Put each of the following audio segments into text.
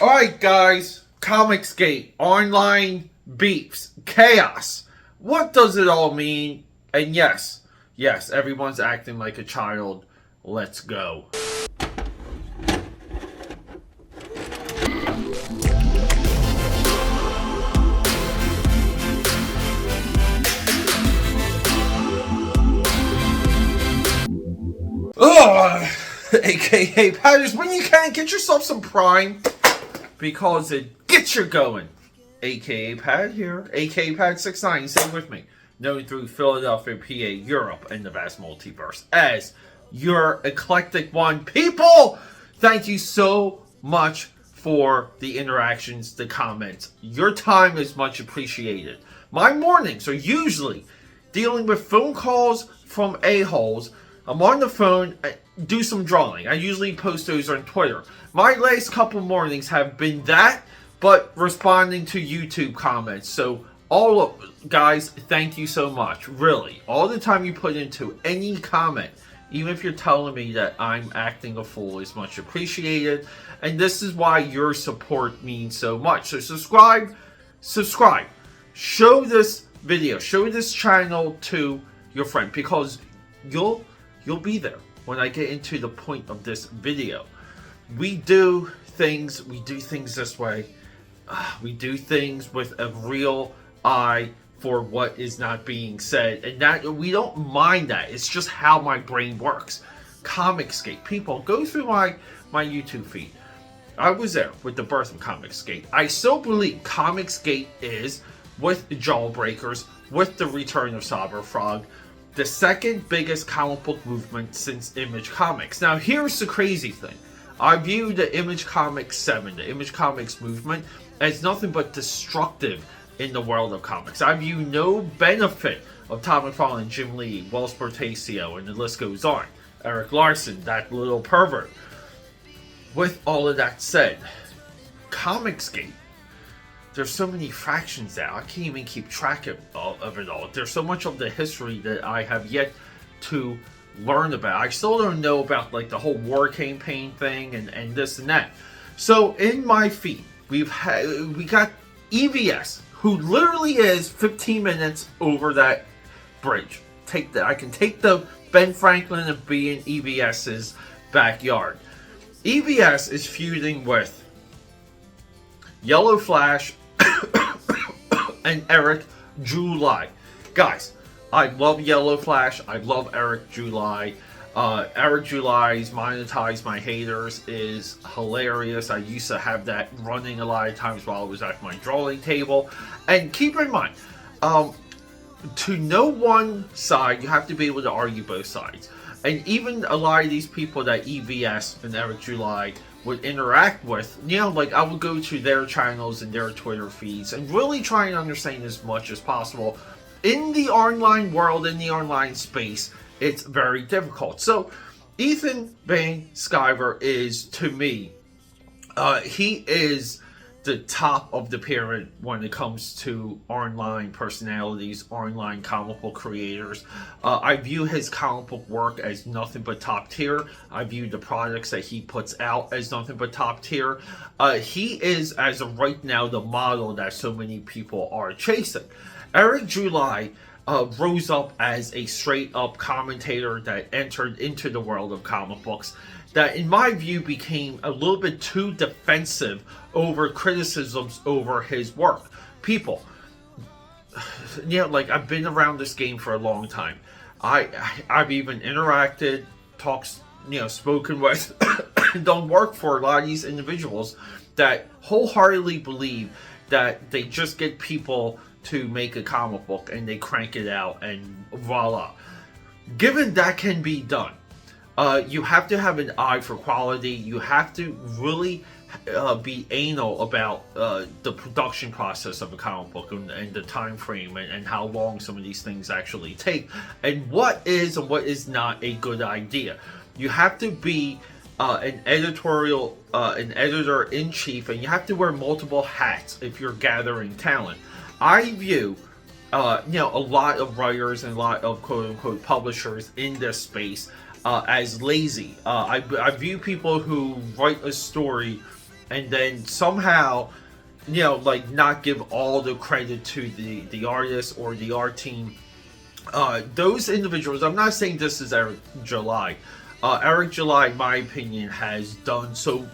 Alright guys, Comicsgate, online beefs, chaos. What does it all mean? And yes, everyone's acting like a child. Let's go. Ugh, aka Padders, when you can, get yourself some Prime. Because it gets you going. AKA Pad here. AKA Pad 69. Stay with me. Known through Philadelphia, PA, Europe, and the vast multiverse as your eclectic one. People, thank you so much for the interactions, the comments. Your time is much appreciated. My mornings are usually dealing with phone calls from a-holes. I'm on the phone, I do some drawing. I usually post those on Twitter. My last couple mornings have been that, but responding to YouTube comments. So, guys, thank you so much. Really, all the time you put into any comment, even if you're telling me that I'm acting a fool, is much appreciated. And this is why your support means so much. So subscribe. Show this video, show this channel to your friend, because you'll be there when I get into the point of this video. We do things this way. We do things with a real eye for what is not being said, and that we don't mind that. It's just how my brain works. Comicsgate, people, go through my YouTube feed. I was there with the birth of Comicsgate. I still believe Comicsgate is, with Jawbreakers, with the return of Cyberfrog, the second biggest comic book movement since Image Comics. Now, here's the crazy thing. I view the Image Comics 7, the Image Comics movement, as nothing but destructive in the world of comics. I view no benefit of Todd McFarlane, Jim Lee, Wells Portacio, and the list goes on. Eric Larson, that little pervert. With all of that said, Comicsgate, there's so many fractions now, I can't even keep track of it all. There's so much of the history that I have yet to learn about. I still don't know about like the whole war campaign thing and this and that. So in my feed, we got EVS, who literally is 15 minutes over that bridge. I can take the Ben Franklin and be in EVS's backyard. EVS is feuding with Yellow Flash and Eric July. Guys, I love Yellow Flash. I love Eric July. Eric July's Monetize My Haters is hilarious. I used to have that running a lot of times while I was at my drawing table. And keep in mind, to know one side, you have to be able to argue both sides. And even a lot of these people that EVS and Eric July would interact with, like I would go to their channels and their Twitter feeds and really try and understand as much as possible. In the online world, in the online space, it's very difficult. So Ethan Van Sciver is, to me, he is the top of the pyramid when it comes to online personalities, online comic book creators. I view his comic book work as nothing but top tier. I view the products that he puts out as nothing but top tier. He is, as of right now, the model that so many people are chasing. Eric July rose up as a straight-up commentator that entered into the world of comic books that, in my view, became a little bit too defensive over criticisms over his work. People, like, I've been around this game for a long time. I've even interacted, talked, spoken with, done work for a lot of these individuals that wholeheartedly believe that they just get people to make a comic book and they crank it out and voila. Given that can be done, you have to have an eye for quality. You have to really be anal about the production process of a comic book and the time frame and how long some of these things actually take, and what is and what is not a good idea. You have to be an editor-in-chief, and you have to wear multiple hats if you're gathering talent. I view a lot of writers and a lot of quote-unquote publishers in this space as lazy. I view people who write a story and then somehow, like not give all the credit to the artist or the art team. Those individuals, I'm not saying this is Eric July. Eric July, in my opinion, has done so.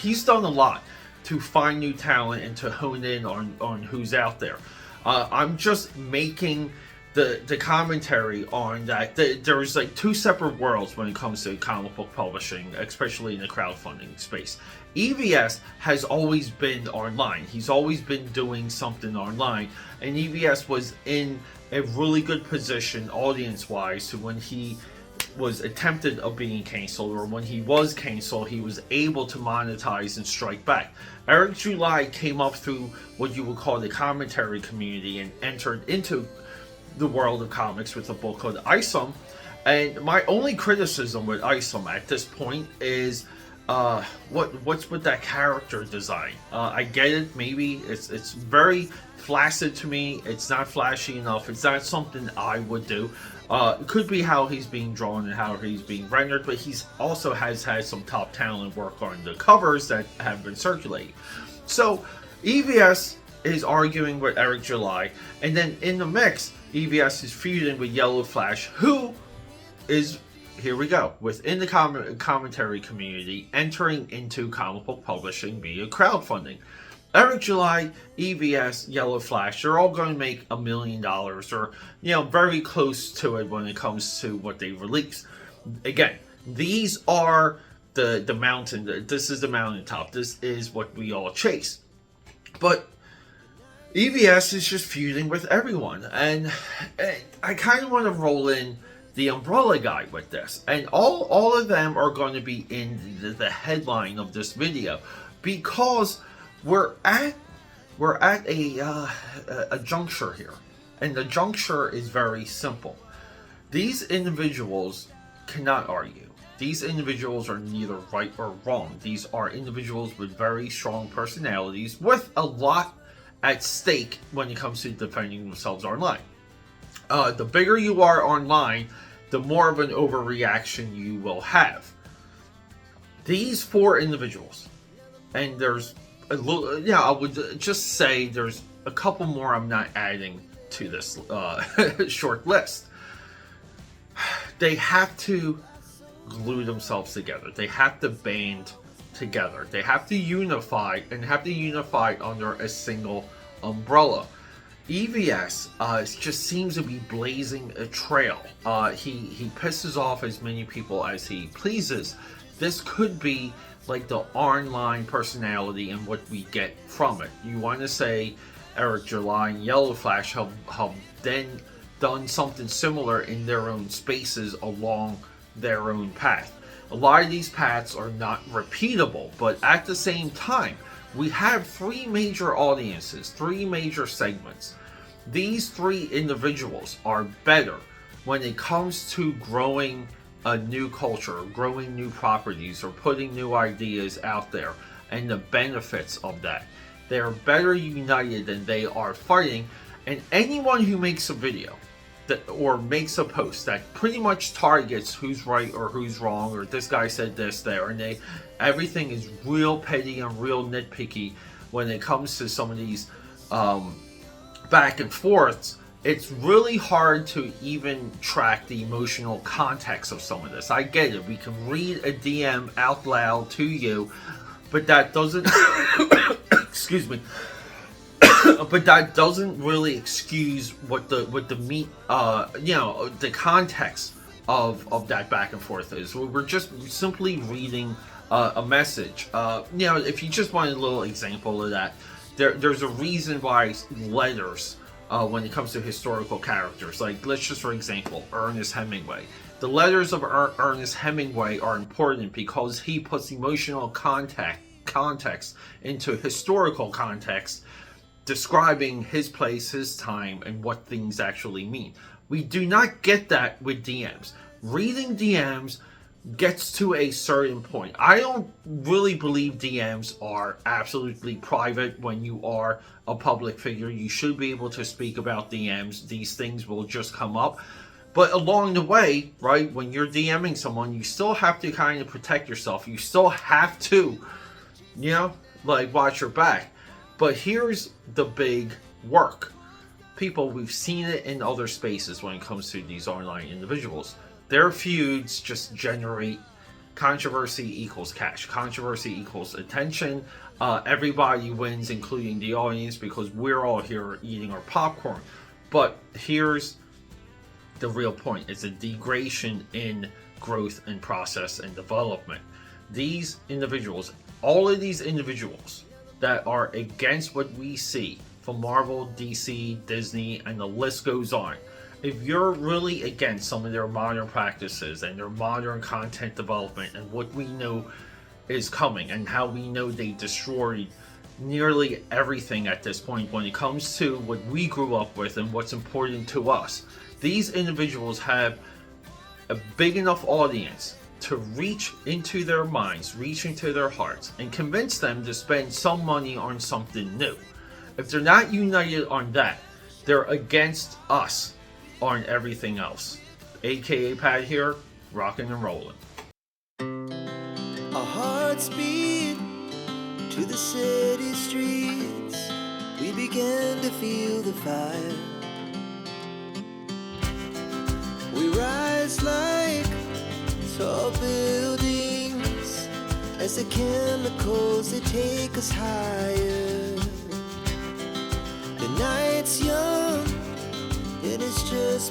He's done a lot to find new talent and to hone in on who's out there. I'm just making the commentary on that. There's like two separate worlds when it comes to comic book publishing, especially in the crowdfunding space. EVS has always been online. He's always been doing something online, and EVS was in a really good position audience-wise to when he was attempted of being canceled, or when he was canceled, he was able to monetize and strike back. Eric July came up through what you would call the commentary community and entered into the world of comics with a book called Isom. And my only criticism with Isom at this point is what's with that character design. I get it, maybe it's very flaccid to me. It's not flashy enough. It's not something I would do. It could be how he's being drawn and how he's being rendered, but he's also has had some top talent work on the covers that have been circulating. So EVS is arguing with Eric July, and then in the mix, EVS is feuding with Yellow Flash, who is, here we go, within the commentary community, entering into comic book publishing via crowdfunding. Eric July, EVS, Yellow Flash, they're all going to make $1 million, or very close to it when it comes to what they release. Again, these are the mountain. This is the mountaintop. This is what we all chase. But EVS is just feuding with everyone, and I kind of want to roll in the Umbrella guy with this, and all of them are going to be in the headline of this video, because we're at a juncture here, and the juncture is very simple. These individuals cannot argue. These individuals are neither right or wrong. These are individuals with very strong personalities with a lot at stake when it comes to defending themselves online. The bigger you are online, the more of an overreaction you will have. These four individuals, and there's a little, I would just say there's a couple more I'm not adding to this short list. They have to glue themselves together. They have to band together. They have to unify, and have to unify under a single umbrella. EVS just seems to be blazing a trail. He pisses off as many people as he pleases. This could be like the online personality and what we get from it. You want to say Eric July and Yellow Flash have then done something similar in their own spaces along their own path. A lot of these paths are not repeatable, but at the same time, we have three major audiences, three major segments. These three individuals are better when it comes to growing a new culture, growing new properties, or putting new ideas out there, and the benefits of that. They are better united than they are fighting, and anyone who makes a video or makes a post that pretty much targets who's right or who's wrong, or this guy said this there, and everything is real petty and real nitpicky when it comes to some of these back and forths. It's really hard to even track the emotional context of some of this. I get it. We can read a DM out loud to you, but that doesn't excuse me. But that doesn't really excuse what the meat, the context of that back and forth is. We're just simply reading a message. If you just want a little example of that, there's a reason why letters, when it comes to historical characters, like let's just for example, Ernest Hemingway. The letters of Ernest Hemingway are important because he puts emotional context into historical context, describing his place, his time, and what things actually mean. We do not get that with DMs. Reading DMs gets to a certain point. I don't really believe DMs are absolutely private. When you are a public figure, you should be able to speak about DMs. These things will just come up. But along the way, right, when you're DMing someone, you still have to kind of protect yourself. You still have to, like watch your back. But here's the big work. People, we've seen it in other spaces when it comes to these online individuals. Their feuds just generate controversy equals cash. Controversy equals attention. Everybody wins, including the audience, because we're all here eating our popcorn. But here's the real point. It's a degradation in growth and process and development. These individuals, all of these individuals that are against what we see from Marvel, DC, Disney, and the list goes on. If you're really against some of their modern practices and their modern content development and what we know is coming and how we know they destroyed nearly everything at this point when it comes to what we grew up with and what's important to us, these individuals have a big enough audience to reach into their minds, reach into their hearts, and convince them to spend some money on something new. If they're not united on that, they're against us on everything else. AKAPAD here, rocking and rolling. Our hearts beat to the city streets. We began to feel the fire. We rise like tall buildings as the chemicals, they take us higher. The night's young, and it's just